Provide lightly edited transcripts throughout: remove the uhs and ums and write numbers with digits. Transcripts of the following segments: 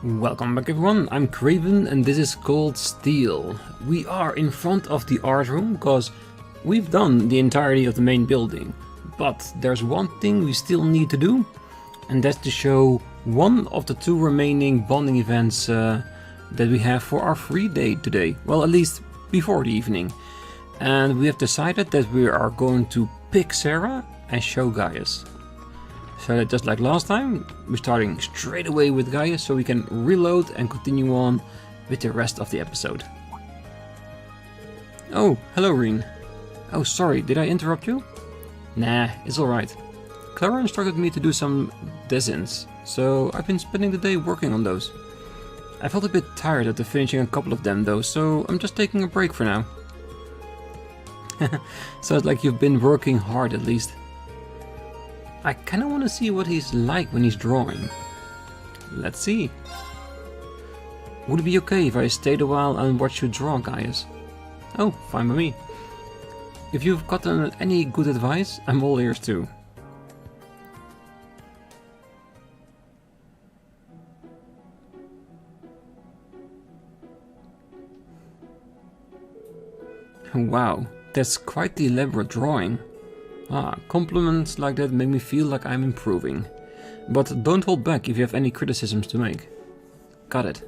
Welcome back everyone, I'm Craven and this is called Steel. We are in front of the art room because we've done the entirety of the main building. But there's one thing we still need to do, and that's to show one of the two remaining bonding events that we have for our free day today. Well, at least before the evening. And we have decided that we are going to pick Sara and show Gaius. So that just like last time, we're starting straight away with Gaius so we can reload and continue on with the rest of the episode. Oh, hello Rean. Oh, sorry, did I interrupt you? Nah, it's alright. Clara instructed me to do some designs, so I've been spending the day working on those. I felt a bit tired after finishing a couple of them though, so I'm just taking a break for now. Sounds like you've been working hard at least. I kinda wanna see what he's like when he's drawing. Let's see. Would it be okay if I stayed a while and watched you draw, Gaius? Oh, fine by me. If you've gotten any good advice, I'm all ears too. Wow, that's quite the elaborate drawing. Compliments like that make me feel like I'm improving. But don't hold back if you have any criticisms to make. Got it.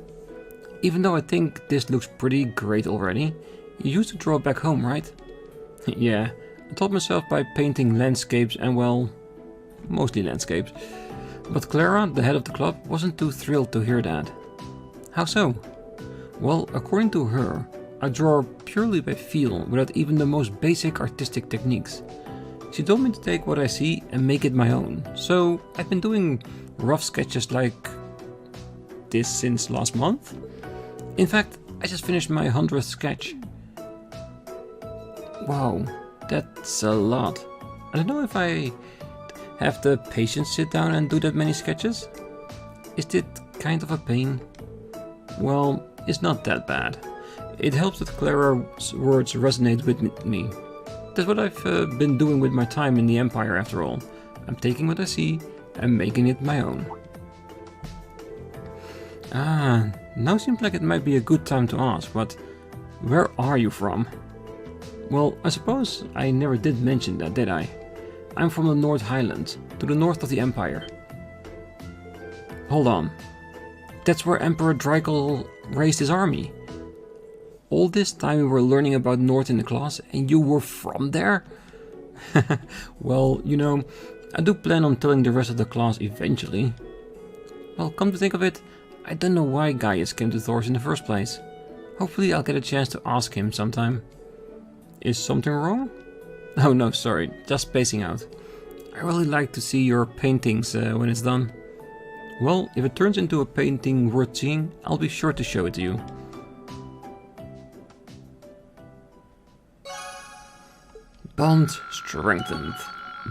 Even though I think this looks pretty great already, you used to draw back home, right? Yeah, I taught myself by painting landscapes and well, mostly landscapes. But Clara, the head of the club, wasn't too thrilled to hear that. How so? Well, according to her, I draw purely by feel without even the most basic artistic techniques. She told me to take what I see and make it my own, so I've been doing rough sketches like this since last month. In fact, I just finished my 100th sketch. Wow, that's a lot. I don't know if I have the patience to sit down and do that many sketches. Is it kind of a pain? Well, it's not that bad. It helps that Clara's words resonate with me. That's what I've been doing with my time in the Empire after all. I'm taking what I see and making it my own. Now seems like it might be a good time to ask, but where are you from? Well, I suppose I never did mention that, did I? I'm from the North Highlands, to the north of the Empire. Hold on. That's where Emperor Drykel raised his army. All this time we were learning about North in the class and you were from there? Well, you know, I do plan on telling the rest of the class eventually. Well, come to think of it, I don't know why Gaius came to Thors in the first place. Hopefully I'll get a chance to ask him sometime. Is something wrong? Oh no, sorry, just spacing out. I really like to see your paintings when it's done. Well, if it turns into a painting worth seeing, I'll be sure to show it to you. Bond strengthened.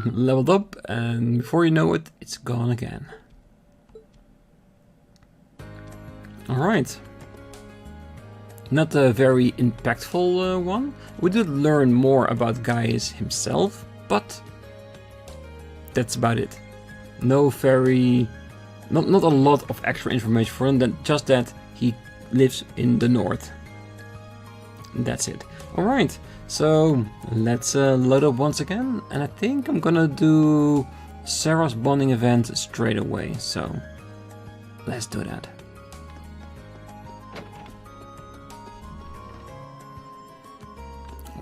Leveled up, and before you know it, it's gone again. Alright. Not a very impactful one. We did learn more about Gaius himself, but that's about it. No very... Not a lot of extra information for him, just that he lives in the north. That's it. Alright, so let's load up once again, and I think I'm gonna do Sara's bonding event straight away, so let's do that.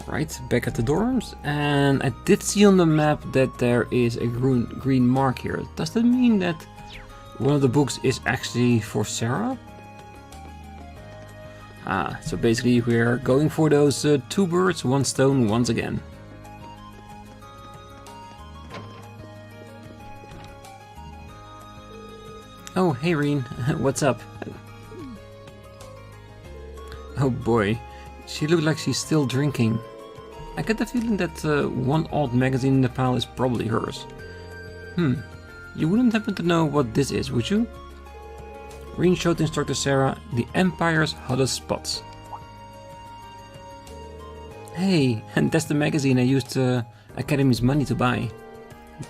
Alright, back at the dorms, and I did see on the map that there is a green mark here. Does that mean that one of the books is actually for Sara? So basically we're going for those two birds, one stone once again. Oh, hey Rean, what's up? Oh boy, she looked like she's still drinking. I get the feeling that one odd magazine in the pile is probably hers. You wouldn't happen to know what this is, would you? Rean showed Instructor Sara the Empire's hottest spots. Hey, and that's the magazine I used Academy's money to buy.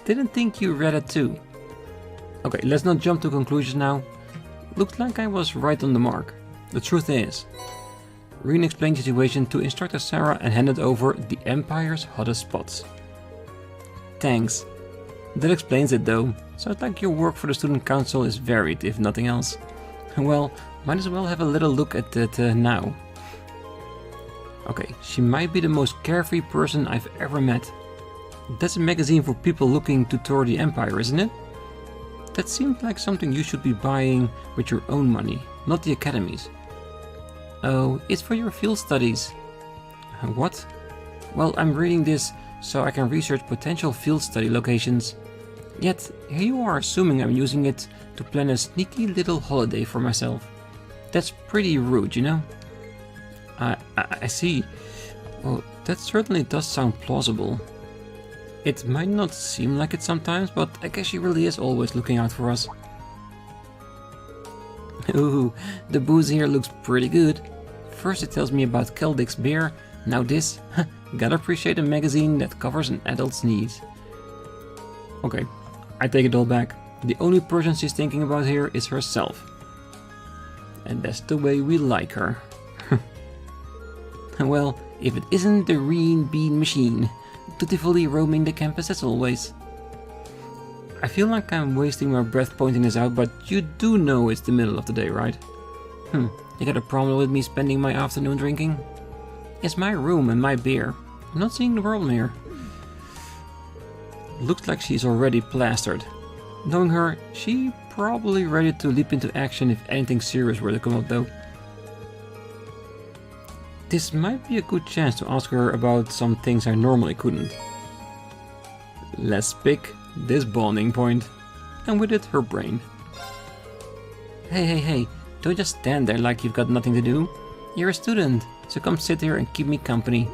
Didn't think you read it too. Okay, let's not jump to conclusions now. Looked like I was right on the mark. The truth is, Rean explained the situation to instructor Sara and handed over the Empire's hottest spots. Thanks. That explains it though. Sounds like your work for the student council is varied, if nothing else. Well, might as well have a little look at it now. Okay, she might be the most carefree person I've ever met. That's a magazine for people looking to tour the Empire, isn't it? That seemed like something you should be buying with your own money, not the Academy's. Oh, it's for your field studies. What? Well, I'm reading this so I can research potential field study locations. Yet, here you are assuming I'm using it to plan a sneaky little holiday for myself. That's pretty rude, you know? I see. Well, that certainly does sound plausible. It might not seem like it sometimes, but I guess she really is always looking out for us. Ooh, the booze here looks pretty good. First it tells me about Keldik's beer, now this. Gotta appreciate a magazine that covers an adult's needs. Okay, I take it all back. The only person she's thinking about here is herself. And that's the way we like her. Well, if it isn't the Rean Bean machine, dutifully roaming the campus as always. I feel like I'm wasting my breath pointing this out, but you do know it's the middle of the day, right? You got a problem with me spending my afternoon drinking? It's my room and my beer. I'm not seeing the problem here. Looks like she's already plastered. Knowing her, she probably ready to leap into action if anything serious were to come up though. This might be a good chance to ask her about some things I normally couldn't. Let's pick this bonding point, and with it her brain. Hey, don't just stand there like you've got nothing to do. You're a student, so come sit here and keep me company.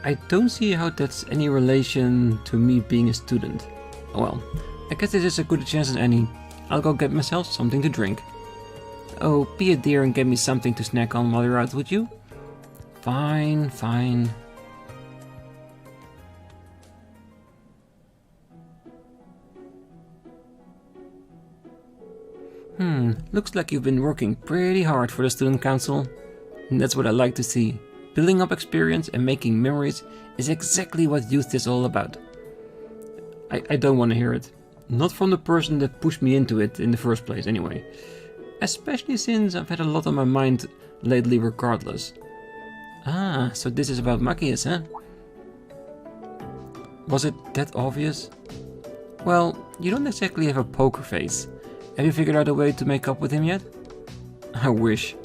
I don't see how that's any relation to me being a student. Well, I guess this is as good a chance as any. I'll go get myself something to drink. Oh, be a dear and get me something to snack on while you're out, would you? Fine. Looks like you've been working pretty hard for the student council. And that's what I like to see. Building up experience and making memories is exactly what youth is all about. I don't want to hear it. Not from the person that pushed me into it in the first place anyway. Especially since I've had a lot on my mind lately regardless. Ah, so this is about Machias, huh? Was it that obvious? Well, you don't exactly have a poker face. Have you figured out a way to make up with him yet? I wish.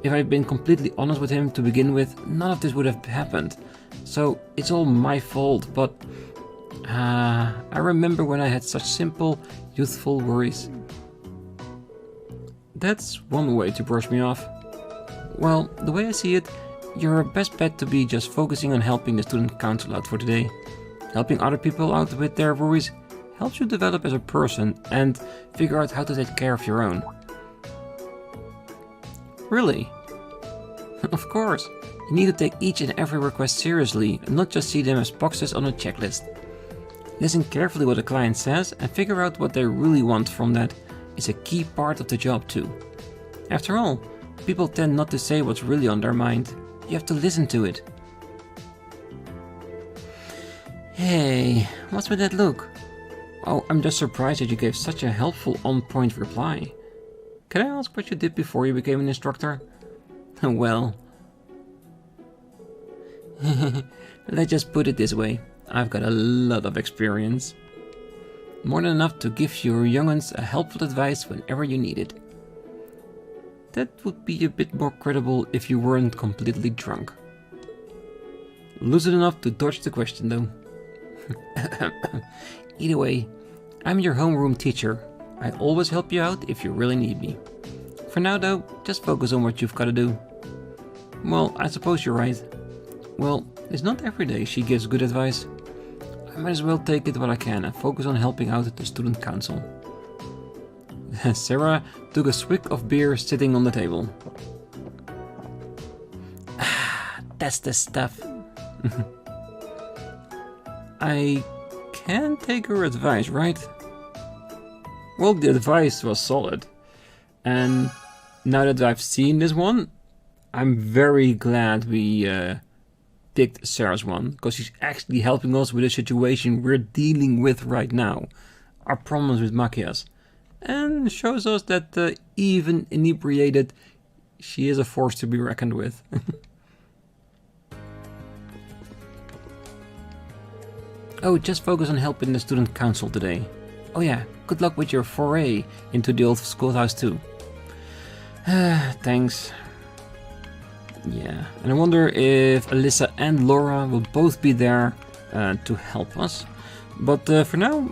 If I'd been completely honest with him to begin with, none of this would have happened. So it's all my fault, but... I remember when I had such simple, youthful worries. That's one way to brush me off. Well, the way I see it, your best bet to be just focusing on helping the student council out for today. Helping other people out with their worries helps you develop as a person and figure out how to take care of your own. Really? Of course, you need to take each and every request seriously and not just see them as boxes on a checklist. Listen carefully what the client says and figure out what they really want from that is a key part of the job too. After all, people tend not to say what's really on their mind. You have to listen to it. Hey, what's with that look? Oh, I'm just surprised that you gave such a helpful on-point reply. Can I ask what you did before you became an instructor? Well... let's just put it this way. I've got a lot of experience. More than enough to give your young'uns a helpful advice whenever you need it. That would be a bit more credible if you weren't completely drunk. Lucid enough to dodge the question though. Either way, I'm your homeroom teacher. I always help you out if you really need me. For now though, just focus on what you've got to do. Well, I suppose you're right. Well, it's not every day she gives good advice. I might as well take it while I can and focus on helping out the student council. Sara took a swig of beer sitting on the table. That's the stuff. I can take her advice, right? Well, the advice was solid. And now that I've seen this one, I'm very glad we picked Sara's one, because she's actually helping us with a situation we're dealing with right now. Our problems with Machias. And shows us that even inebriated, she is a force to be reckoned with. Oh, just focus on helping the student council today. Oh yeah, good luck with your foray into the Old Schoolhouse too. Thanks. Yeah, and I wonder if Alyssa and Laura will both be there to help us. But for now,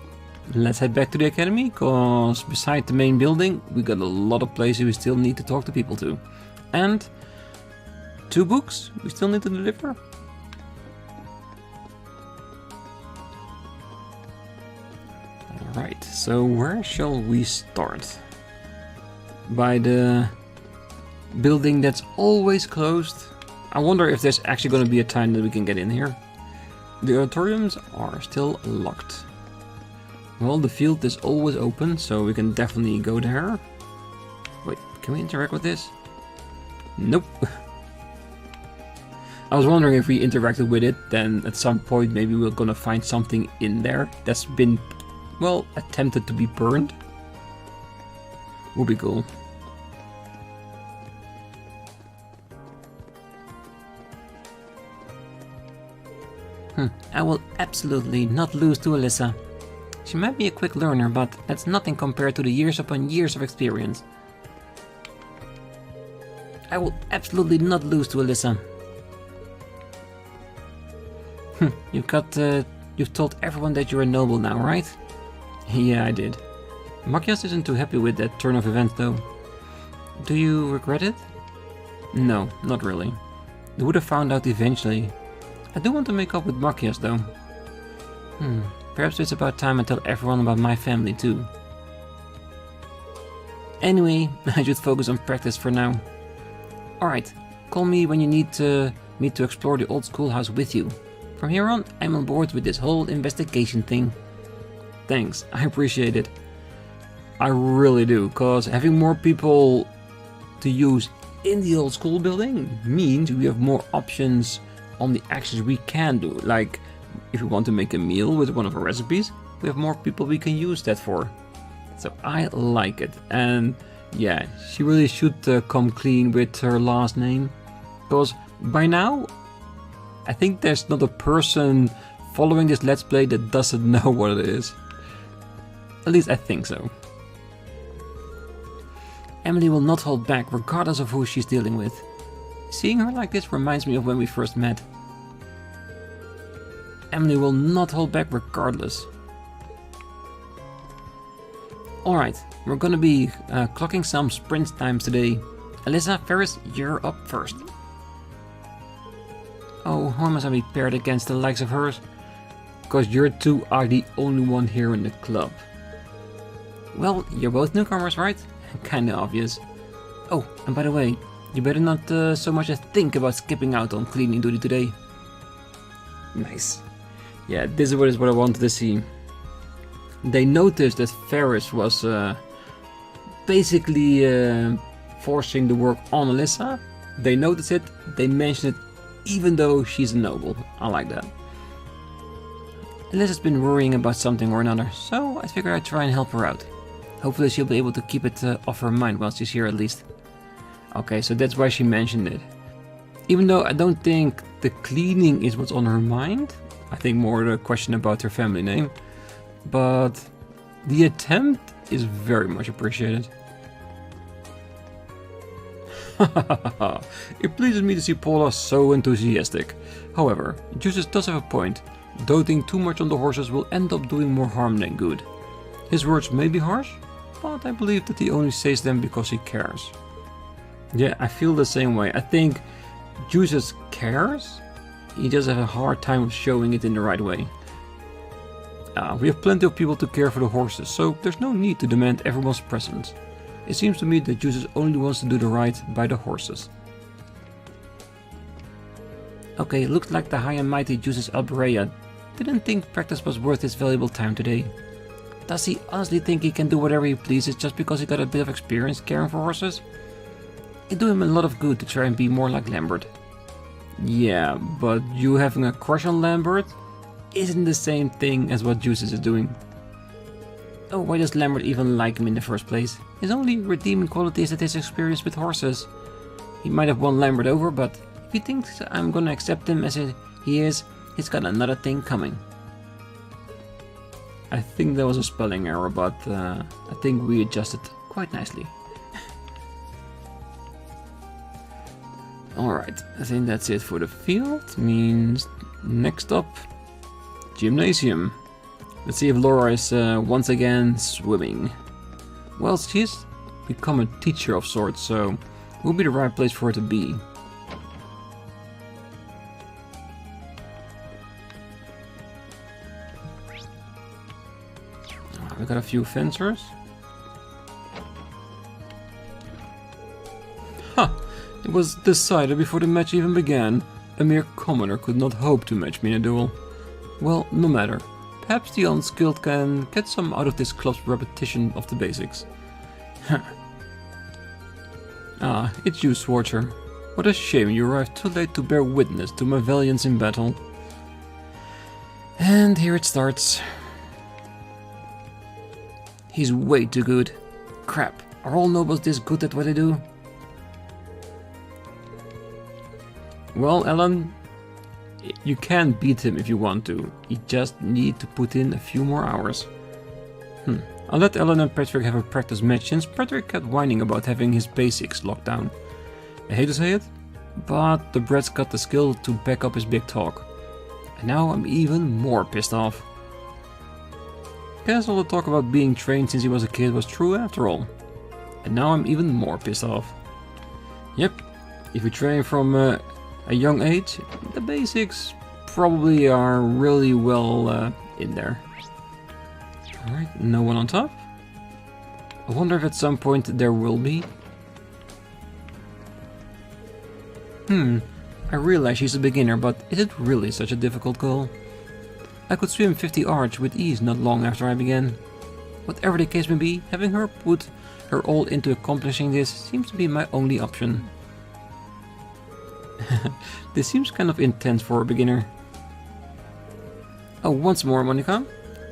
let's head back to the academy, because beside the main building, we got a lot of places we still need to talk to people to. And 2 books we still need to deliver. Alright, so where shall we start? By the building that's always closed. I wonder if there's actually going to be a time that we can get in here. The auditoriums are still locked. Well, the field is always open, so we can definitely go there. Wait, can we interact with this? Nope. I was wondering if we interacted with it, then at some point maybe we're gonna find something in there that's been, well, attempted to be burned. Would be cool. I will absolutely not lose to Alyssa. She might be a quick learner, but that's nothing compared to the years upon years of experience. I will absolutely not lose to Alyssa. You've told everyone that you're a noble now, right? Yeah, I did. Machias isn't too happy with that turn of events, though. Do you regret it? No, not really. They would have found out eventually. I do want to make up with Machias, though. Perhaps it's about time I tell everyone about my family, too. Anyway, I should focus on practice for now. Alright, call me when you need me to explore the Old Schoolhouse with you. From here on, I'm on board with this whole investigation thing. Thanks, I appreciate it. I really do, cause having more people to use in the old school building means we have more options on the actions we can do. Like, if we want to make a meal with one of our recipes, we have more people we can use that for. So I like it. And yeah, she really should come clean with her last name. Because by now, I think there's not a person following this Let's Play that doesn't know what it is. At least I think so. Emily will not hold back regardless of who she's dealing with. Seeing her like this reminds me of when we first met. Emily will not hold back regardless. Alright, we're gonna be clocking some sprint times today. Alyssa, Ferris, you're up first. Oh, how must I be paired against the likes of hers? Because you two are the only one here in the club. Well, you're both newcomers, right? Kinda obvious. Oh, and by the way, you better not so much as think about skipping out on cleaning duty today. Nice. Yeah, this is what I wanted to see. They noticed that Ferris was basically forcing the work on Alyssa. They noticed it, they mentioned it, even though she's a noble. I like that. Alyssa's been worrying about something or another, so I figured I'd try and help her out. Hopefully she'll be able to keep it off her mind while she's here at least. Okay, so that's why she mentioned it. Even though I don't think the cleaning is what's on her mind. I think more the question about her family name. But the attempt is very much appreciated. It pleases me to see Paula so enthusiastic. However, Juices does have a point. Doting too much on the horses will end up doing more harm than good. His words may be harsh, but I believe that he only says them because he cares. Yeah, I feel the same way. I think Juices cares. He just has a hard time of showing it in the right way. We have plenty of people to care for the horses, so there's no need to demand everyone's presence. It seems to me that Juices only wants to do the right by the horses. Okay, looks like the high and mighty Juices Alberea didn't think practice was worth his valuable time today. Does he honestly think he can do whatever he pleases just because he got a bit of experience caring for horses? It'd do him a lot of good to try and be more like Lambert. Yeah, but you having a crush on Lambert isn't the same thing as what Juices is doing. Oh, why does Lambert even like him in the first place? His only redeeming quality is that his experience with horses. He might have won Lambert over, but if he thinks I'm gonna accept him as he is, he's got another thing coming. I think there was a spelling error, but I think we adjusted quite nicely. Alright, I think that's it for the field. Means next up, Gymnasium. Let's see if Laura is once again swimming. Well, she's become a teacher of sorts, so it will be the right place for her to be. We got a few fencers. Ha! It was decided before the match even began. A mere commoner could not hope to match me in a duel. Well, no matter. Perhaps the unskilled can get some out of this club's repetition of the basics. Ah, it's you, Schwarzer. What a shame you arrived too late to bear witness to my valiance in battle. And here it starts. He's way too good. Crap, are all nobles this good at what they do? Well, Ellen, you can beat him if you want to. You just need to put in a few more hours. I'll let Ellen and Patrick have a practice match since Patrick kept whining about having his basics locked down. I hate to say it, but the brat's got the skill to back up his big talk. And now I'm even more pissed off. Guess all the talk about being trained since he was a kid was true after all. And now I'm even more pissed off. Yep, if you train from a young age, the basics probably are really well in there. Alright, no one on top. I wonder if at some point there will be. I realize she's a beginner, but is it really such a difficult goal? I could swim 50 arch with ease not long after I began. Whatever the case may be, having her put her all into accomplishing this seems to be my only option. This seems kind of intense for a beginner. Oh, once more, Monica.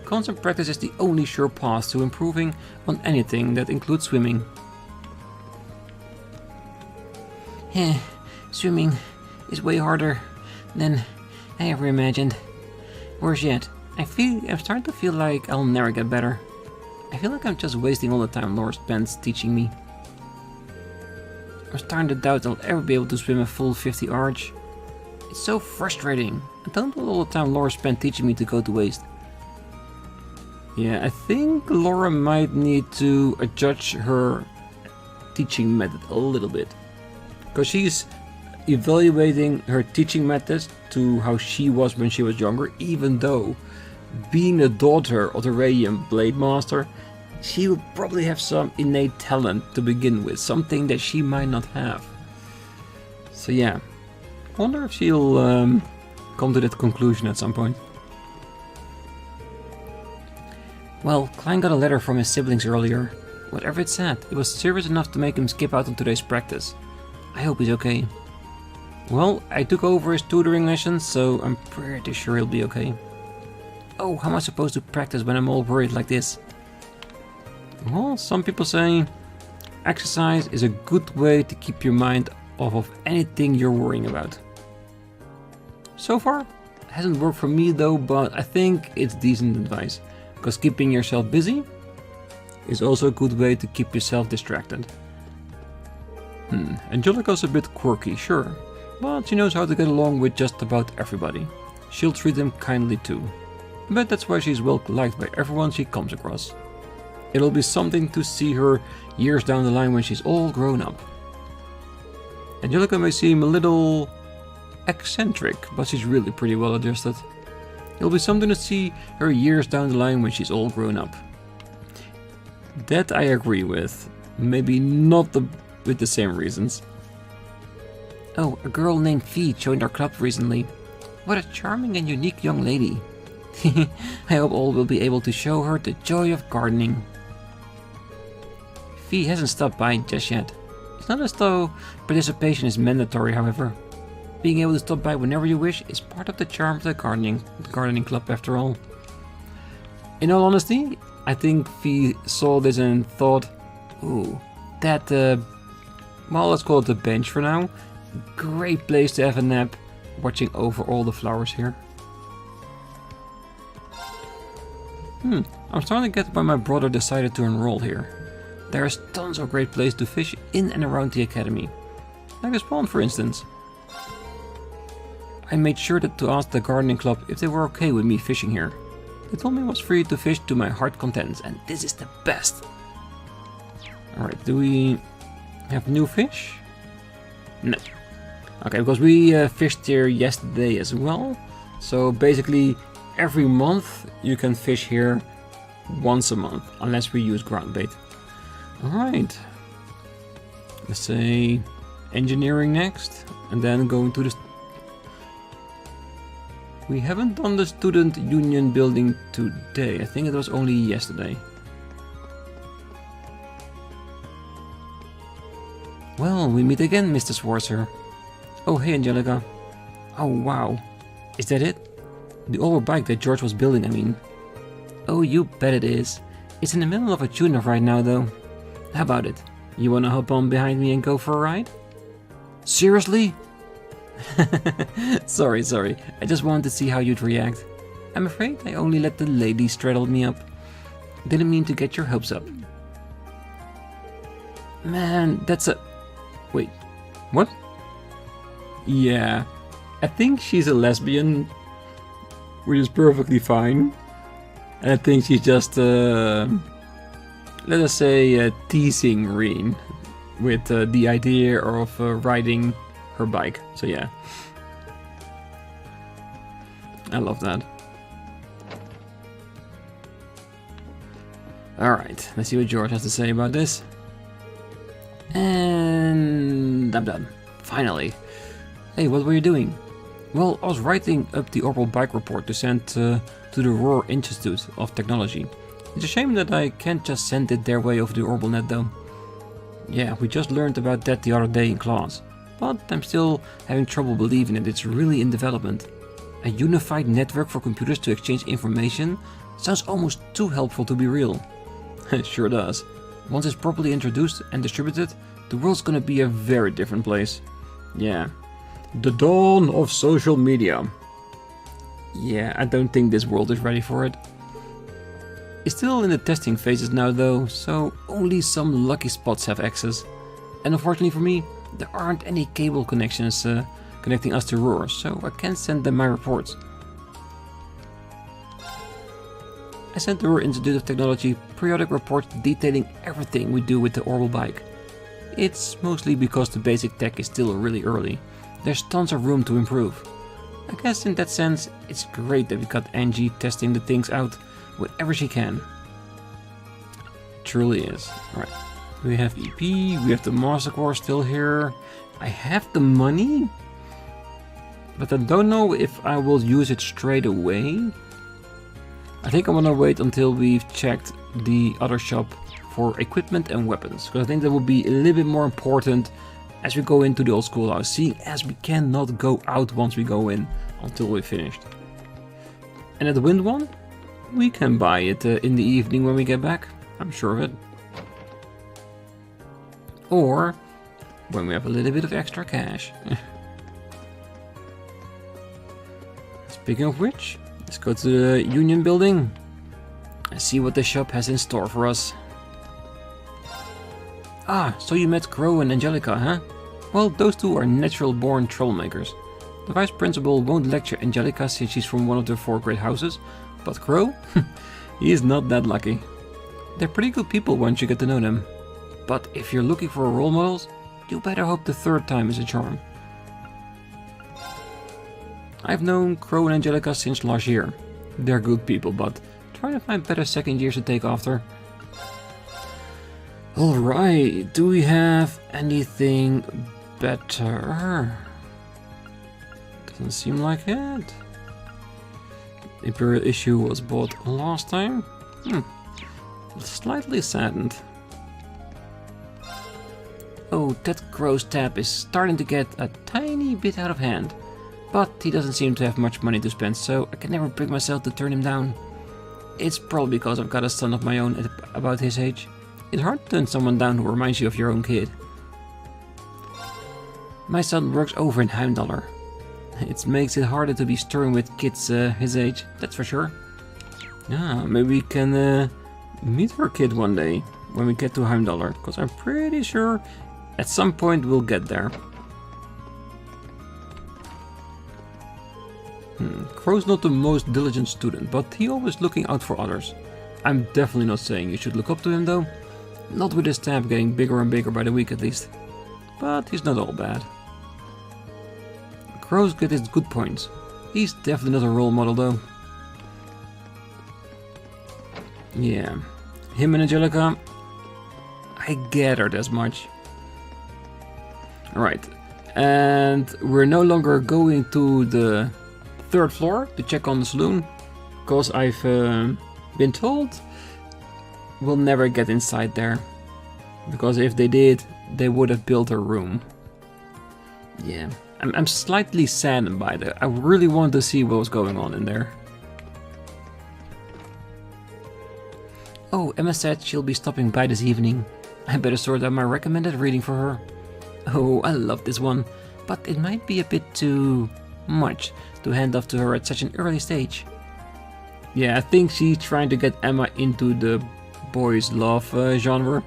Constant practice is the only sure path to improving on anything that includes swimming. Swimming is way harder than I ever imagined. Worse yet, I'm starting to feel like I'll never get better. I feel like I'm just wasting all the time Laura spends teaching me. I'm starting to doubt I'll ever be able to swim a full 50 arch. It's so frustrating. I don't want all the time Laura spent teaching me to go to waste. Yeah, I think Laura might need to adjust her teaching method a little bit. Because she's evaluating her teaching methods to how she was when she was younger, even though being the daughter of the Rean Blade Master, she will probably have some innate talent to begin with, something that she might not have. So yeah, I wonder if she'll come to that conclusion at some point. Well, Klein got a letter from his siblings earlier. Whatever it said, it was serious enough to make him skip out on today's practice. I hope he's okay. Well, I took over his tutoring lessons, so I'm pretty sure he'll be okay. Oh, how am I supposed to practice when I'm all worried like this? Well, some people say exercise is a good way to keep your mind off of anything you're worrying about. So far, it hasn't worked for me though, but I think it's decent advice. Because keeping yourself busy is also a good way to keep yourself distracted. Angelica's a bit quirky, sure, but she knows how to get along with just about everybody. She'll treat them kindly too. But that's why she's well liked by everyone she comes across. It'll be something to see her years down the line when she's all grown up. Angelica may seem a little eccentric, but she's really pretty well adjusted. It'll be something to see her years down the line when she's all grown up. That I agree with. Maybe not with the same reasons. Oh, a girl named Fee joined our club recently. What a charming and unique young lady. I hope all will be able to show her the joy of gardening. Fee hasn't stopped by just yet. It's not as though participation is mandatory, however. Being able to stop by whenever you wish is part of the charm of the gardening club after all. In all honesty, I think Fee saw this and thought, ooh, that, well, let's call it the bench for now. Great place to have a nap, watching over all the flowers here. I'm starting to get why my brother decided to enroll here. There's tons of great places to fish in and around the academy. Like this pond, for instance. I made sure to ask the gardening club if they were okay with me fishing here. They told me it was free to fish to my heart content, and this is the best. Alright, do we have new fish? No. Okay, because we fished here yesterday as well. So basically, every month you can fish here once a month, unless we use ground bait. Alright. Let's say engineering next, and then going to the... We haven't done the student union building today. I think it was only yesterday. Well, we meet again, Mr. Schwarzer. Oh, hey, Angelica. Oh, wow. Is that it? The old bike that George was building, I mean. Oh, you bet it is. It's in the middle of a tune-up right now, though. How about it? You wanna hop on behind me and go for a ride? Seriously? Sorry. I just wanted to see how you'd react. I'm afraid I only let the lady straddle me up. Didn't mean to get your hopes up. Man, that's a... Wait, what? Yeah, I think she's a lesbian, which is perfectly fine. And I think she's just, let us say, teasing Rean with the idea of riding her bike. So yeah, I love that. Alright, let's see what George has to say about this. And I'm done. Finally. Hey, what were you doing? Well, I was writing up the orbital bike report to send to the Roar Institute of Technology. It's a shame that I can't just send it their way over the orbital net though. Yeah, we just learned about that the other day in class. But I'm still having trouble believing that it's really in development. A unified network for computers to exchange information sounds almost too helpful to be real. It sure does. Once it's properly introduced and distributed, the world's gonna be a very different place. Yeah. The dawn of social media. Yeah, I don't think this world is ready for it. It's still in the testing phases now though, so only some lucky spots have access. And unfortunately for me, there aren't any cable connections connecting us to Roar, so I can't send them my reports. I sent the Roar Institute of Technology periodic reports detailing everything we do with the orbital bike. It's mostly because the basic tech is still really early. There's tons of room to improve. I guess in that sense, it's great that we got Angie testing the things out whenever she can. It truly is. Alright, we have EP, we have the Master Core still here. I have the money, but I don't know if I will use it straight away. I think I want to wait until we've checked the other shop for equipment and weapons, because I think that will be a little bit more important as we go into the Old Schoolhouse, seeing as we cannot go out once we go in until we're finished. And at the Wind one, we can buy it in the evening when we get back, I'm sure of it. Or when we have a little bit of extra cash. Speaking of which, let's go to the Union building and see what the shop has in store for us. Ah, so you met Crow and Angelica, huh? Well, those two are natural-born troublemakers. The vice principal won't lecture Angelica since she's from one of the 4 great houses, but Crow? He is not that lucky. They're pretty good people once you get to know them. But if you're looking for role models, you better hope the 3rd time is a charm. I've known Crow and Angelica since last year. They're good people, but try to find better second years to take after. Alright, do we have anything better? Doesn't seem like it. Imperial issue was bought last time. Slightly saddened. Oh, that crow's tap is starting to get a tiny bit out of hand. But he doesn't seem to have much money to spend, so I can never bring myself to turn him down. It's probably because I've got a son of my own at about his age. It's hard to turn someone down who reminds you of your own kid. My son works over in Heimdallr. It makes it harder to be stirring with kids his age, that's for sure. Yeah, maybe we can meet her kid one day when we get to Heimdallr, because I'm pretty sure at some point we'll get there. Crow's not the most diligent student, but he always looking out for others. I'm definitely not saying you should look up to him though. Not with his staff getting bigger and bigger by the week at least. But he's not all bad. Crow's got his good points. He's definitely not a role model though. Yeah, him and Angelica, I gathered as much. Right, and we're no longer going to the 3rd floor to check on the saloon, because I've been told we'll never get inside there, because if they did, they would have built a room. Yeah, I'm slightly saddened by that. I really wanted to see what was going on in there. Oh, Emma said she'll be stopping by this evening. I better sort out my recommended reading for her. Oh, I love this one, but it might be a bit too much to hand off to her at such an early stage. Yeah, I think she's trying to get Emma into the boys' love genre.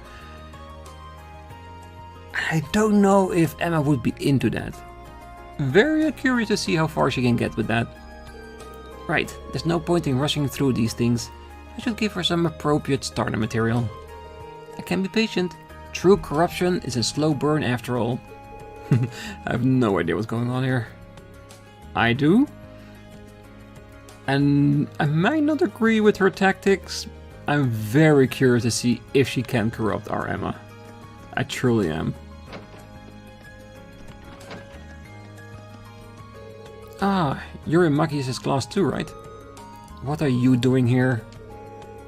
I don't know if Emma would be into that. Very curious to see how far she can get with that. Right, there's no point in rushing through these things. I should give her some appropriate starter material. I can be patient. True corruption is a slow burn after all. I have no idea what's going on here. I do. And I might not agree with her tactics. I'm very curious to see if she can corrupt our Emma. I truly am. Ah, you're in Machias's class too, right? What are you doing here?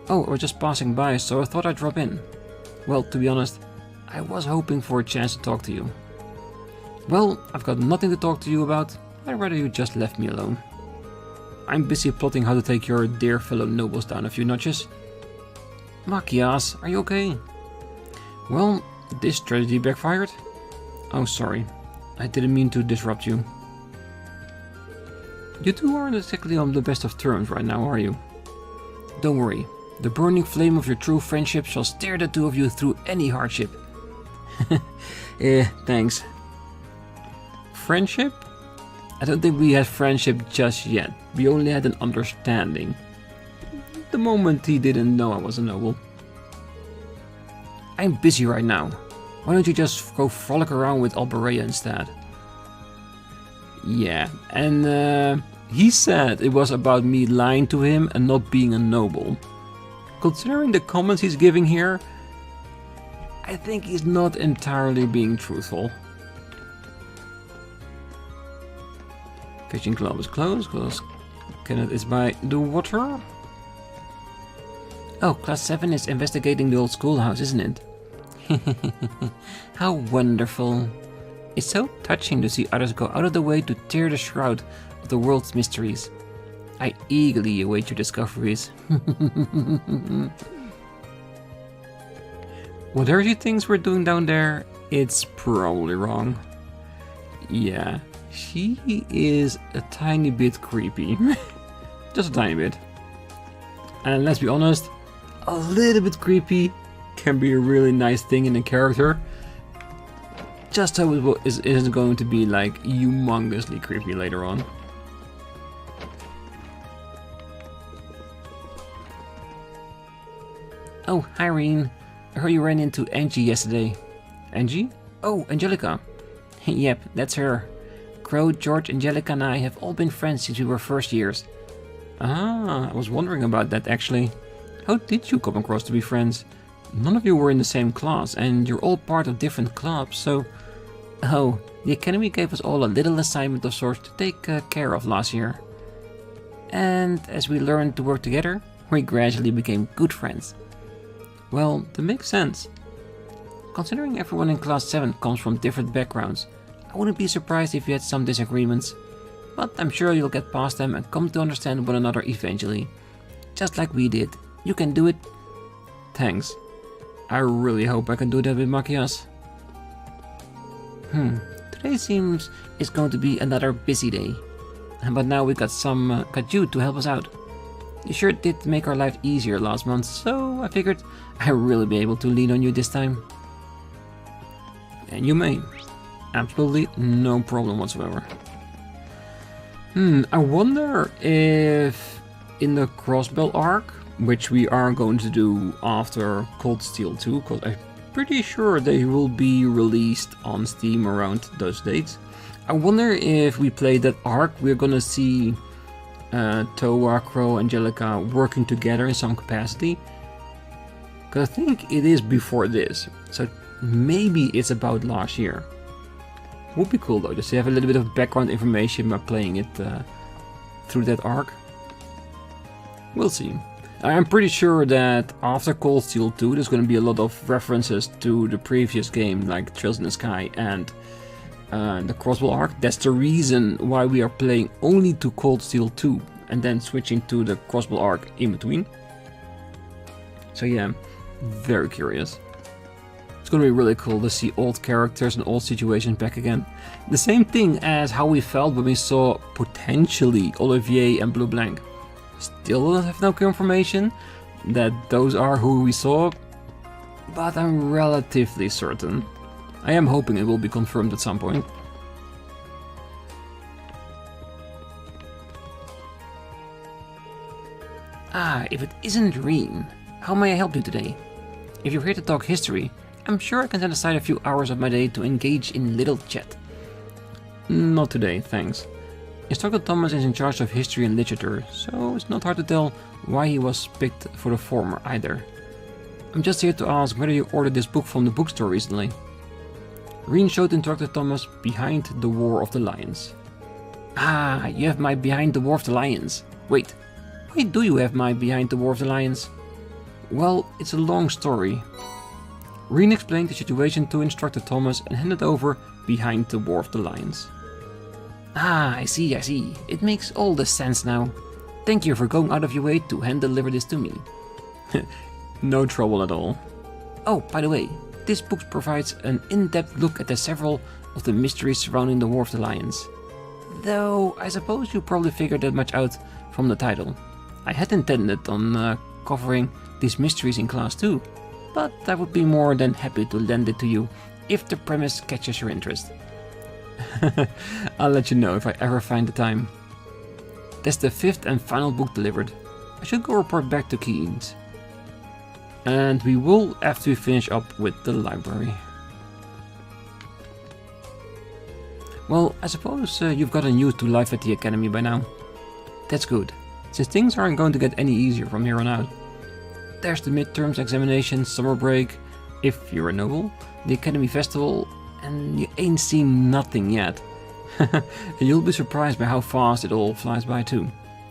Oh, I was just passing by, so I thought I'd drop in. Well, to be honest, I was hoping for a chance to talk to you. Well, I've got nothing to talk to you about. I'd rather you just left me alone. I'm busy plotting how to take your dear fellow nobles down a few notches. Machias, are you okay? Well, this strategy backfired. Oh, sorry. I didn't mean to disrupt you. You two aren't exactly on the best of terms right now, are you? Don't worry. The burning flame of your true friendship shall steer the two of you through any hardship. Thanks. Friendship? I don't think we had friendship just yet. We only had an understanding. The moment he didn't know I was a noble. I'm busy right now. Why don't you just go frolic around with Alberea instead? Yeah, and he said it was about me lying to him and not being a noble. Considering the comments he's giving here, I think he's not entirely being truthful. Fishing club is closed because Kenneth is by the water. Oh, class 7 is investigating the old schoolhouse, isn't it? How wonderful. It's so touching to see others go out of the way to tear the shroud of the world's mysteries. I eagerly await your discoveries. Whatever she thinks we're doing down there, it's probably wrong. Yeah, she is a tiny bit creepy. Just a tiny bit. And let's be honest, a little bit creepy can be a really nice thing in a character. Just so it isn't going to be like humongously creepy later on. Oh, hi Rean. I heard you ran into Angie yesterday. Angie? Oh, Angelica. Yep, that's her. Crow, George, Angelica and I have all been friends since we were first years. Ah, I was wondering about that actually. How did you come across to be friends? None of you were in the same class and you're all part of different clubs, so... Oh, the Academy gave us all a little assignment of sorts to take care of last year. and as we learned to work together, we gradually became good friends. Well, that makes sense. Considering everyone in Class 7 comes from different backgrounds, I wouldn't be surprised if you had some disagreements, but I'm sure you'll get past them and come to understand one another eventually. Just like we did. You can do it. Thanks. I really hope I can do that with Machias. Today seems it's going to be another busy day. But now we got you to help us out. You sure did make our life easier last month, so I figured I'd really be able to lean on you this time. And you may. Absolutely no problem whatsoever. I wonder if in the Crossbell arc, which we are going to do after Cold Steel 2, because I'm pretty sure they will be released on Steam around those dates. I wonder if we play that arc, we're gonna see Toa, Crow, Angelica working together in some capacity. Because I think it is before this, so maybe it's about last year. Would be cool though, just to have a little bit of background information by playing it through that arc. We'll see. I'm pretty sure that after Cold Steel 2 there's going to be a lot of references to the previous game, like Trails in the Sky and the Crossbell arc. That's the reason why we are playing only to Cold Steel 2 and then switching to the Crossbell arc in between. So yeah, very curious. It's going to be really cool to see old characters and old situations back again. The same thing as how we felt when we saw potentially Olivier and Blue Blanc. Still have no confirmation that those are who we saw, but I'm relatively certain. I am hoping it will be confirmed at some point. If it isn't Rean, how may I help you today? If you're here to talk history, I'm sure I can set aside a few hours of my day to engage in little chat. Not today, thanks. Instructor Thomas is in charge of history and literature, so it's not hard to tell why he was picked for the former either. I'm just here to ask whether you ordered this book from the bookstore recently. Rean showed Instructor Thomas Behind the War of the Lions. You have my Behind the War of the Lions. Wait, why do you have my Behind the War of the Lions? Well, it's a long story. Rean explained the situation to Instructor Thomas and handed over Behind the War of the Lions. I see. It makes all the sense now. Thank you for going out of your way to hand deliver this to me. No trouble at all. Oh, by the way, this book provides an in-depth look at the several of the mysteries surrounding the War of the Lions. Though, I suppose you probably figured that much out from the title. I had intended on covering these mysteries in Class 2, but I would be more than happy to lend it to you if the premise catches your interest. I'll let you know if I ever find the time. That's the 5th and final book delivered. I should go report back to Keynes. And we will have to finish up with the library. Well, I suppose you've gotten used to life at the Academy by now. That's good, since things aren't going to get any easier from here on out. There's the midterms examination, summer break, if you're a noble, the Academy Festival, and you ain't seen nothing yet. And you'll be surprised by how fast it all flies by too.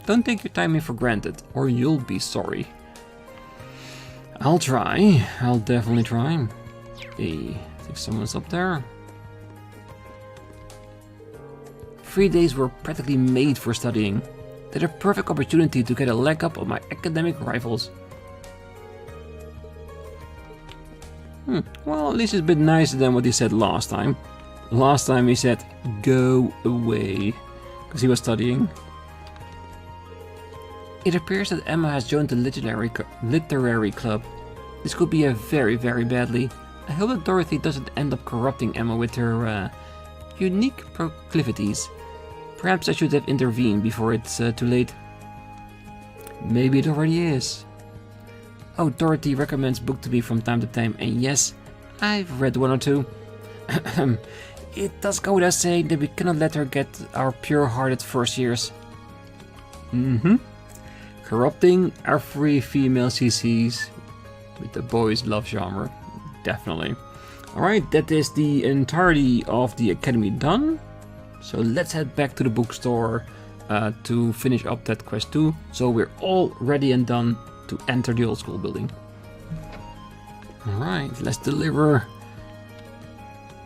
Don't take your timing for granted, or you'll be sorry. I'll try. I'll definitely try. Hey, I think someone's up there. 3 days were practically made for studying. They're a perfect opportunity to get a leg up on my academic rivals. Well, at least it's a bit nicer than what he said last time. Last time he said, go away, because he was studying. It appears that Emma has joined the literary club. This could be a very, very badly. I hope that Dorothy doesn't end up corrupting Emma with her unique proclivities. Perhaps I should have intervened before it's too late. Maybe it already is. Oh, Dorothy recommends books to me from time to time, and yes, I've read one or two. It does go without saying that we cannot let her get our pure-hearted first years. Corrupting every female CCs with the boys' love genre. Definitely. Alright, that is the entirety of the Academy done. So let's head back to the bookstore to finish up that quest too. So we're all ready and done to enter the old school building. Alright, let's deliver.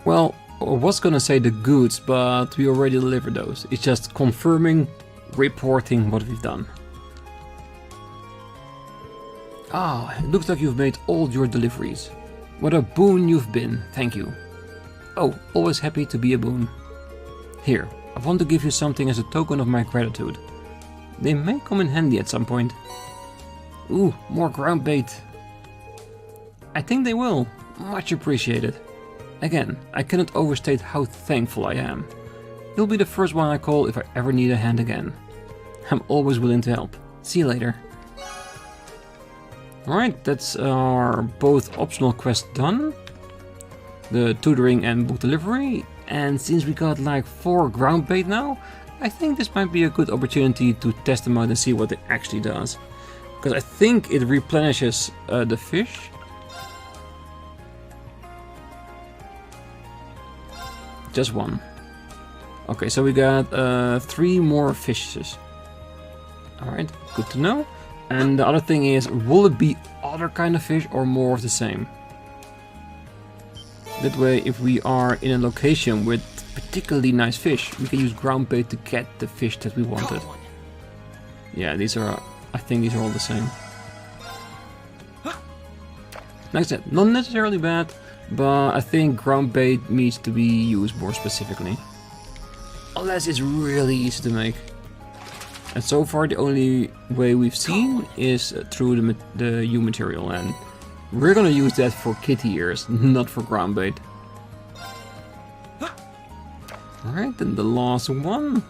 Well, I was gonna say the goods, but we already delivered those. It's just confirming, reporting what we've done. Ah, it looks like you've made all your deliveries. What a boon you've been, thank you. Oh, always happy to be a boon. Here, I want to give you something as a token of my gratitude. They may come in handy at some point. Ooh, more ground bait. I think they will. Much appreciated. Again, I cannot overstate how thankful I am. You'll be the first one I call if I ever need a hand again. I'm always willing to help. See you later. Alright, that's our both optional quests done. The tutoring and book delivery. And since we got like 4 ground bait now, I think this might be a good opportunity to test them out and see what it actually does. Because I think it replenishes the fish. Just 1. Okay, so we got 3 more fishes. Alright, good to know. And the other thing is, will it be other kind of fish or more of the same? That way, if we are in a location with particularly nice fish, we can use ground bait to get the fish that we wanted. Yeah, these are, I think these are all the same. Like I said, not necessarily bad, but I think ground bait needs to be used more specifically. Unless it's really easy to make. And so far the only way we've seen is through the U material, and we're gonna use that for kitty ears, not for ground bait. Alright, then the last one.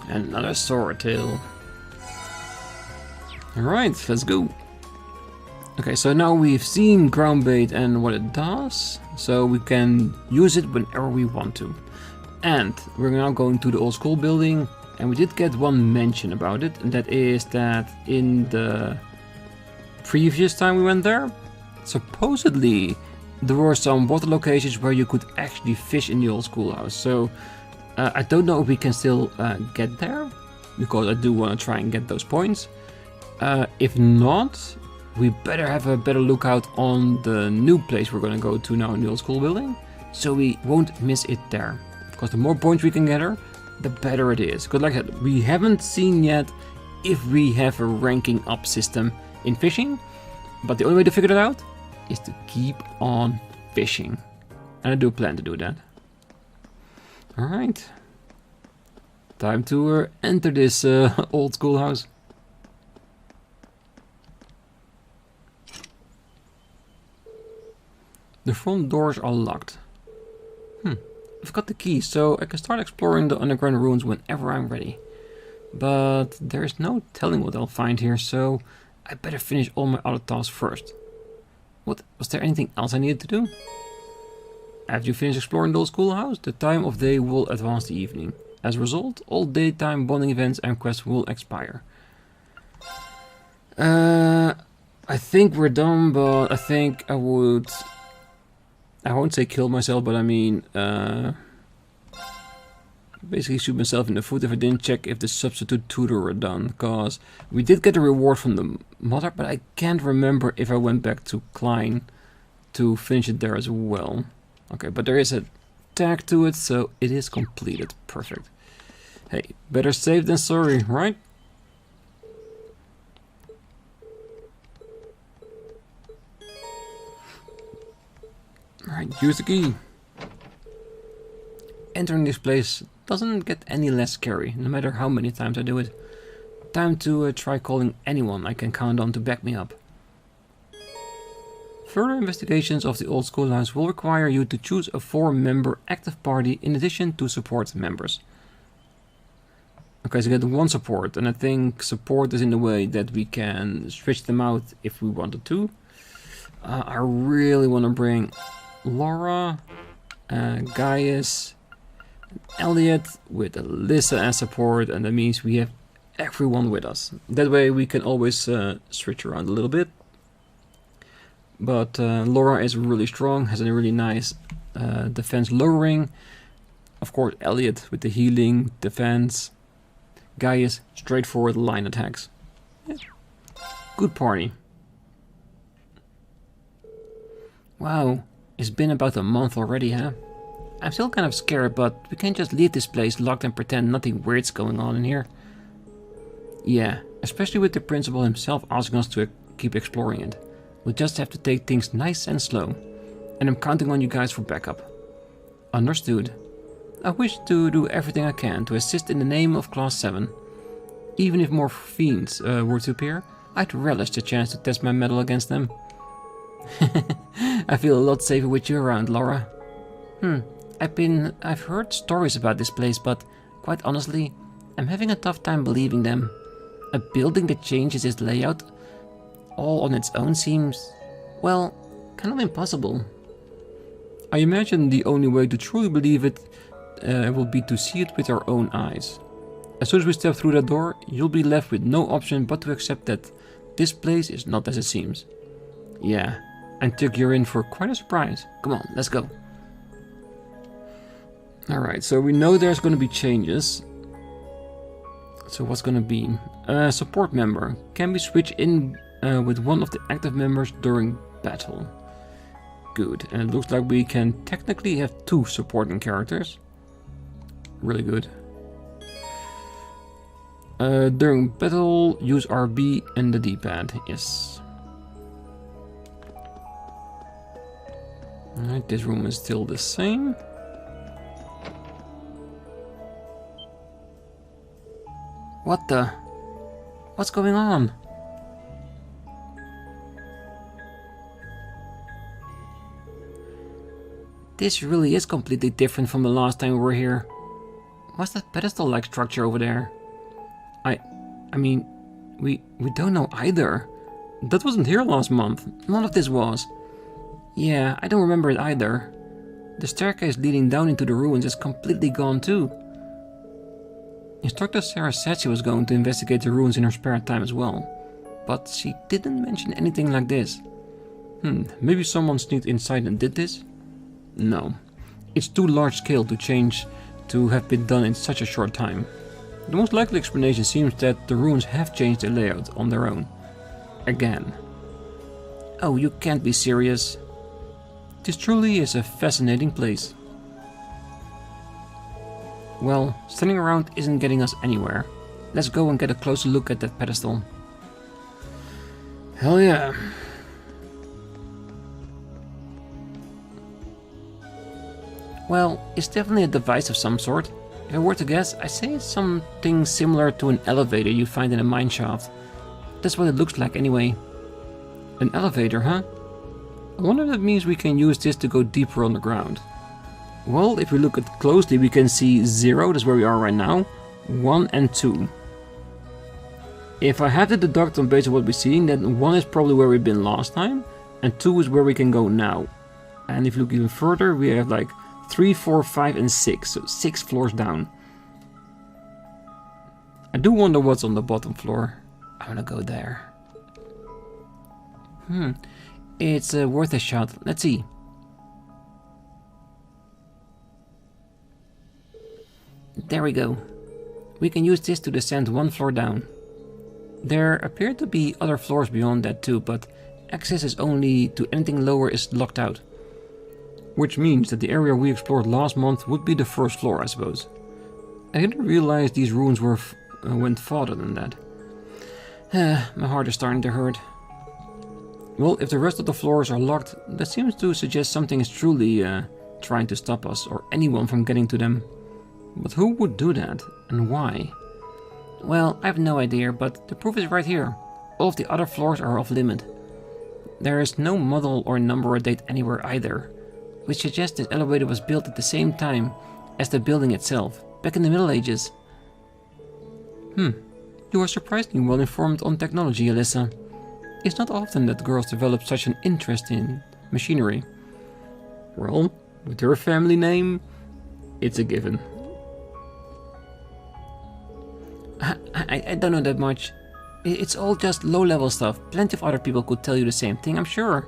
Another swordtail. Alright, let's go. Okay, so now we've seen ground bait and what it does, so we can use it whenever we want to. And we're now going to the old school building, and we did get one mention about it, and that is that in the previous time we went there, supposedly there were some water locations where you could actually fish in the old schoolhouse. So I don't know if we can still get there, because I do want to try and get those points. If not, we better have a better lookout on the new place we're going to go to now in the old school building, so we won't miss it there. Because the more points we can gather, the better it is. Because like I said, we haven't seen yet if we have a ranking up system in fishing, but the only way to figure it out is to keep on fishing. And I do plan to do that. Alright. Time to enter this old schoolhouse. The front doors are locked. I've got the key, so I can start exploring the underground ruins whenever I'm ready. But there's no telling what I'll find here, so I better finish all my other tasks first. What? Was there anything else I needed to do? After you finish exploring the old schoolhouse, the time of day will advance the evening. As a result, all daytime bonding events and quests will expire. I think we're done, but I think I would... I won't say kill myself, but I mean... basically shoot myself in the foot if I didn't check if the substitute tutor were done. Because we did get a reward from the mother, but I can't remember if I went back to Klein to finish it there as well. Okay, but there is a tag to it, so it is completed. Perfect. Hey, better safe than sorry, right? Alright, use the key. Entering this place doesn't get any less scary, no matter how many times I do it. Time to try calling anyone I can count on to back me up. Further investigations of the old schoolhouse will require you to choose a 4-member active party in addition to support members. Okay, so get 1 support, and I think support is in the way that we can switch them out if we wanted to. I really want to bring Laura, Gaius, Elliot with Alyssa as support, and that means we have everyone with us. That way we can always switch around a little bit. But Laura is really strong, has a really nice defense lowering. Of course, Elliot with the healing, defense. Gaius, straightforward line attacks. Yeah. Good party. Wow, it's been about a month already, huh? I'm still kind of scared, but we can't just leave this place locked and pretend nothing weird's going on in here. Yeah, especially with the principal himself asking us to keep exploring it. We'll just have to take things nice and slow. And I'm counting on you guys for backup. Understood. I wish to do everything I can to assist in the name of Class 7. Even if more fiends were to appear, I'd relish the chance to test my mettle against them. I feel a lot safer with you around, Laura. I've heard stories about this place, but quite honestly, I'm having a tough time believing them. A building that changes its layout all on its own seems, well, kind of impossible. I imagine the only way to truly believe it will be to see it with our own eyes. As soon as we step through that door, you'll be left with no option but to accept that this place is not as it seems. Yeah, I think you're in for quite a surprise. Come on, let's go. Alright, so we know there's going to be changes. So what's going to be? Support member. Can be switched in with one of the active members during battle. Good, and it looks like we can technically have 2 supporting characters. Really good. During battle, use RB and the D-pad. Yes. Alright, this room is still the same. What the? What's going on? This really is completely different from the last time we were here. What's that pedestal-like structure over there? I mean, we don't know either. That wasn't here last month. None of this was. Yeah, I don't remember it either. The staircase leading down into the ruins is completely gone too. Instructor Sara said she was going to investigate the ruins in her spare time as well. But she didn't mention anything like this. Maybe someone sneaked inside and did this? No. It's too large scale to have been done in such a short time. The most likely explanation seems that the ruins have changed their layout on their own. Again. Oh, you can't be serious. This truly is a fascinating place. Well, standing around isn't getting us anywhere. Let's go and get a closer look at that pedestal. Hell yeah. Well, it's definitely a device of some sort. If I were to guess, I say it's something similar to an elevator you find in a mine shaft. That's what it looks like anyway. An elevator, huh? I wonder if that means we can use this to go deeper underground. Well, if we look at it closely, we can see 0, that's where we are right now, 1 and 2. If I have to deduct on based on what we're seeing, then 1 is probably where we've been last time, and 2 is where we can go now. And if you look even further, we have like 3, 4, 5 and 6, so 6 floors down. I do wonder what's on the bottom floor. I wanna go there. It's worth a shot. Let's see. There we go. We can use this to descend 1 floor down. There appear to be other floors beyond that too, but access is only to anything lower is locked out. Which means that the area we explored last month would be the first floor, I suppose. I didn't realize these ruins went farther than that. My heart is starting to hurt. Well, if the rest of the floors are locked, that seems to suggest something is truly trying to stop us or anyone from getting to them. But who would do that, and why? Well, I have no idea, but the proof is right here. All of the other floors are off limit. There is no model or number or date anywhere either, which suggests this elevator was built at the same time as the building itself, back in the Middle Ages. You are surprisingly well informed on technology, Alyssa. It's not often that girls develop such an interest in machinery. Well, with her family name, it's a given. I don't know that much. It's all just low-level stuff. Plenty of other people could tell you the same thing, I'm sure.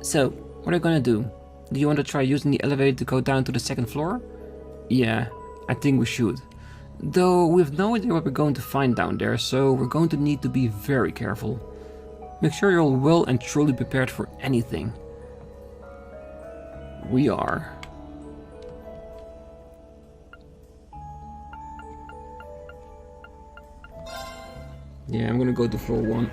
So, what are you gonna do? Do you want to try using the elevator to go down to the second floor? Yeah, I think we should. Though we have no idea what we're going to find down there, so we're going to need to be very careful. Make sure you're all well and truly prepared for anything. We are. Yeah, I'm gonna go to floor 1.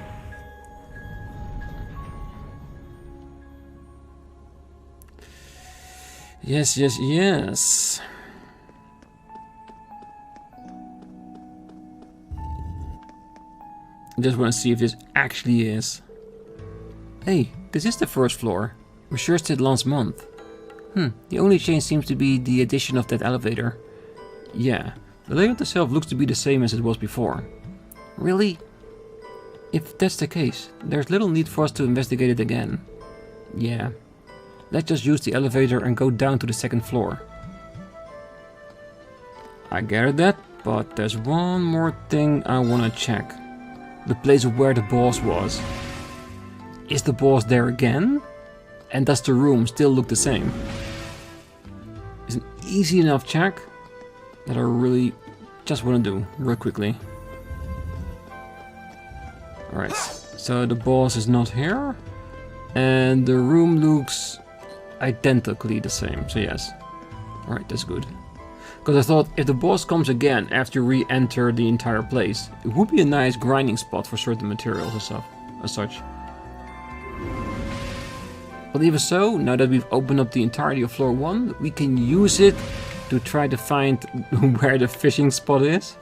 Yes, yes, yes. I just want to see if this actually is. Hey, this is the first floor. We sure did last month. The only change seems to be the addition of that elevator. Yeah, the layout itself looks to be the same as it was before. Really? If that's the case, there's little need for us to investigate it again. Yeah. Let's just use the elevator and go down to the second floor. I gathered that, but there's one more thing I want to check. The place where the boss was. Is the boss there again? And does the room still look the same? It's an easy enough check that I really just want to do real quickly. Alright, so the boss is not here. And the room looks identically the same, so yes. Alright, that's good. Because I thought if the boss comes again after you re-enter the entire place, it would be a nice grinding spot for certain materials and stuff, as such. But even so, now that we've opened up the entirety of floor 1, we can use it to try to find where the fishing spot is.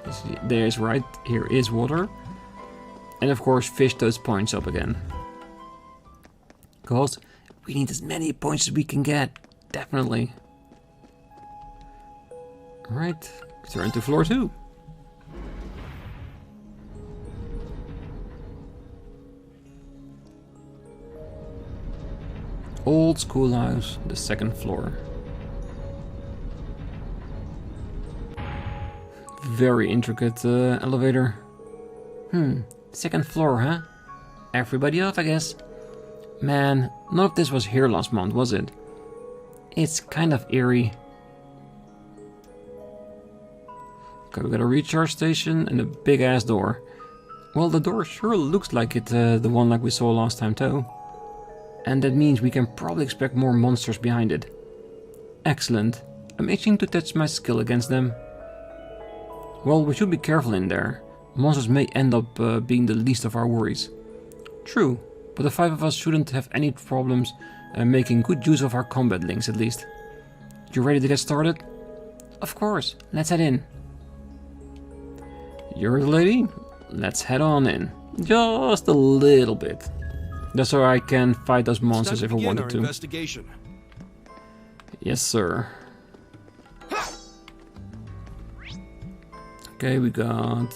There's right, here is water. And of course fish those points up again. Because we need as many points as we can get, definitely. Alright, turn to floor 2. Old Schoolhouse, the second floor. Very intricate elevator. Second floor, huh? Everybody off, I guess. Man, none of this was here last month, was it? It's kind of eerie. Okay, we got a recharge station and a big ass door. Well, the door sure looks like it, the one like we saw last time too. And that means we can probably expect more monsters behind it. Excellent. I'm itching to test my skill against them. Well, we should be careful in there. Monsters may end up being the least of our worries. True, but the 5 of us shouldn't have any problems making good use of our combat links at least. You ready to get started? Of course, let's head in. You're the lady? Let's head on in. Just a little bit. Just so I can fight those monsters if I wanted to. Investigation. Yes, sir. Okay, we got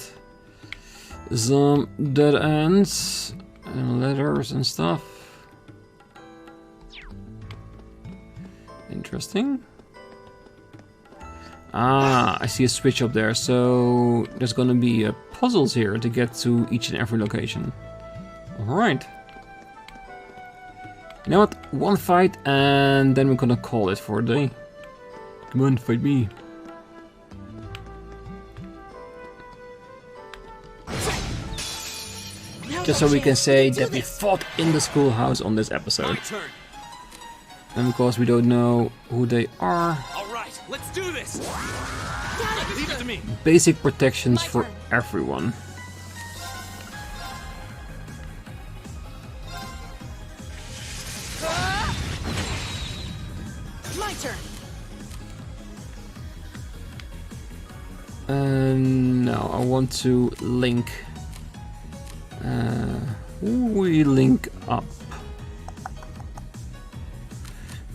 some dead ends and letters and stuff. Interesting. Ah, I see a switch up there, so there's gonna be puzzles here to get to each and every location. Alright. You know what? One fight and then we're gonna call it for a day. Come on, fight me. Just so we can say that we fought in the schoolhouse on this episode. And because we don't know who they are. Alright, let's do this. Leave it to me. Basic protections for everyone. My turn. No, I want to link. We link up.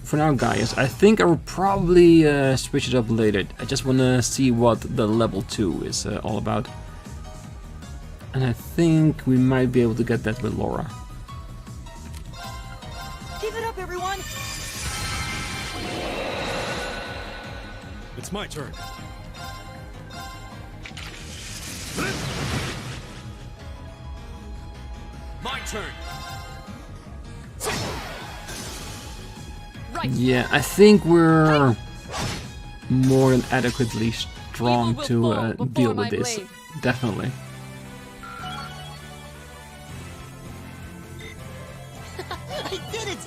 For now, Gaius, I think I will probably switch it up later. I just want to see what the level 2 is all about. And I think we might be able to get that with Laura. Give it up, everyone! It's my turn. My turn. Yeah, I think we're more than adequately strong to deal with this. Definitely. I did it!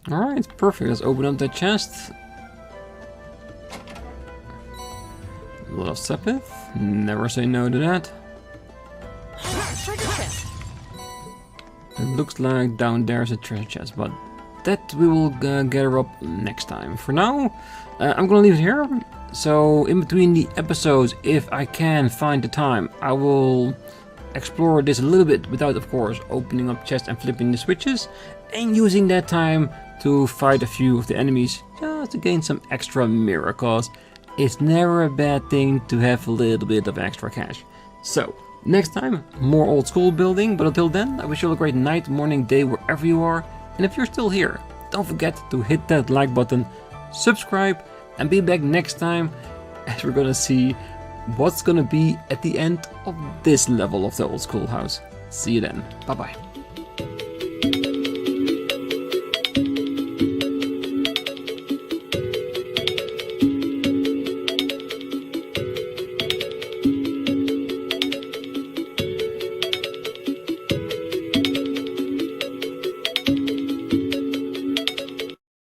Alright, perfect. Let's open up that chest. A lot of Sepith. Never say no to that. Treasure chest. It looks like down there's a treasure chest, but that we will gather up next time. For now, I'm gonna leave it here. So in between the episodes, if I can find the time, I will explore this a little bit without, of course, opening up chests and flipping the switches, and using that time to fight a few of the enemies just to gain some extra miracles. It's never a bad thing to have a little bit of extra cash. So, next time, more old school building, but until then, I wish you all a great night, morning, day, wherever you are. And if you're still here, don't forget to hit that like button, subscribe, and be back next time as we're gonna see what's gonna be at the end of this level of the Old Schoolhouse. See you then. Bye bye.